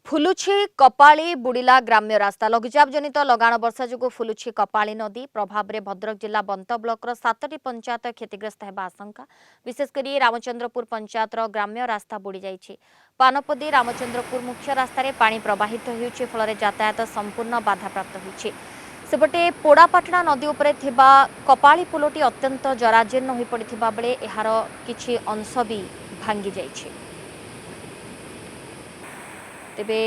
फुलुछि कपाली बुड़िला ग्राम्य रास्ता लघुचाप जनित लगाण वर्षा जो फुलुछि कपाली नदी प्रभाव में भद्रक जिला बंत ब्लॉक 7टी पंचायत क्षतिग्रस्त होगा आशंका विशेषकर रामचंद्रपुर पंचायत ग्राम्य रास्ता बुड़ी जाइछि। पानपदी रामचंद्रपुर मुख्य रास्तार पानी प्रवाहित होउछि फल यातायात संपूर्ण बाधाप्राप्त होइछि। सेपटे पोड़ापाटଣା नदी उपरे थिबा कपाली पुलटी अत्यंत जराजीर्ण हो पड़िथिबा बेले एहार किछि अंश भी भांगी जाइछि। तेबे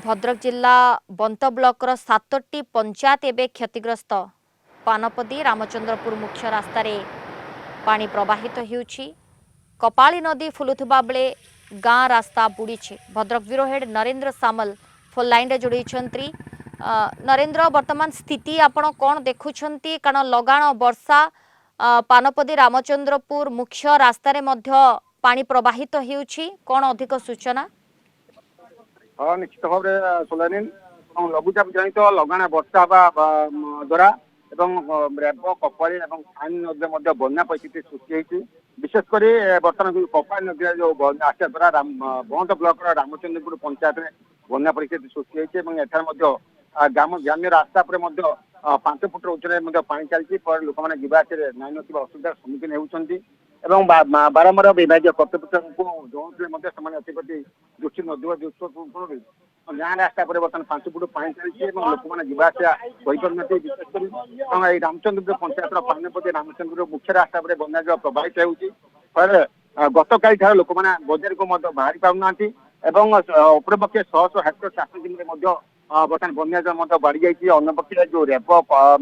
भद्रक जिला बंत ब्लॉक 7टी पंचायत एवं क्षतिग्रस्त। पानपदी रामचंद्रपुर मुख्य रास्तार पानी प्रवाहित होउछि। कपाली नदी फुलुथिबा बेले गाँ रास्ता बुड़ी। भद्रक ब्यूरो हेड नरेंद्र सामल फोन लाइन रे जोड़ी। नरेंद्र वर्तमान स्थिति आपण कौन देखुछंती कारण लगाण वर्षा पानपदी रामचंद्रपुर मुख्य रास्तार मध्य पानी प्रवाहित होउछि कौन अधिक सूचना? हाँ निश्चित भाव में सोलानी लघुचाप जनित लगाण वर्षा द्वारा रेप कपाली फाइन नदी बन्या परिस्थिति सृष्टि होती। विशेषकर बर्तमान कपाली नदी जो बन्या आसा द्वारा बंत ब्लॉक रामचंद्रपुर पंचायत में बन्या परिस्थिति सृष्टि होती। ग्राम ग्राम्य रास्ता पर 5 फुट उच्चर पानी चलती लोक मैंने जावास नाई असुविधार सम्मुखीन होती। बारंबार विभाग कर्तृपक्ष को जनाऊे दृष्टि नदी दृष्टि गाँ रास्ता पर बर्तमान 5 फुट पानी चलती लोक मैंने जावास विशेषकर रामचंद्रपुर पंचायत पानपदी रामचंद्रपुर मुख्य रास्ता पर बन्या जल प्रभावित होती। गत काली लोक मैंने बजार को बाहरी पाना उपरपक्षे 100 हेक्टर चाष जमी बर्तमान बन्या जल बढ़ी जाइए। अन्यपक्षे जो रेप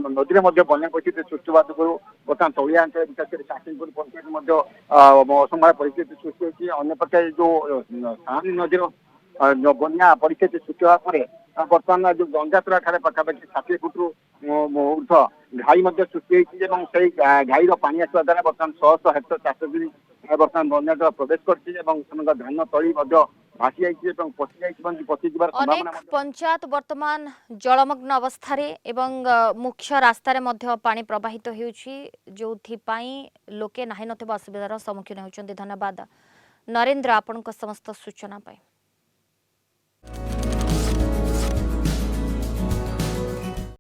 नदी में बन्या परिस्थिति सृष्टि बर्तमान तलिया अंचल विशेषकर चाषीपुर पंचायत असंभाव परिस्थिति सृष्टि होती। अन्यपक्षे जो सानी नदी बन्या परिस्थिति सृष्टि होगा बर्तमान जो गंजातुरा ठारे पाखापाखि 60 फुट ऊर्ध घाई सृष्टि होती। घाई पानी आसवा द्वारा बर्तमान 100 हेक्टर चाष जमी बर्तमान बन्या जल प्रवेश कर धान तली भासी जाइए पचि जबार अनेक पंचायत वर्तमान जलमग्न अवस्था एवं मुख्य रास्तार मध्य पानी प्रवाहित होउछि जोथिपाई लोके नाही नथिबा असुविधार सम्मुखीन होउछन्ति। धन्यवाद नरेंद्र आपनक समस्त सूचना पाई।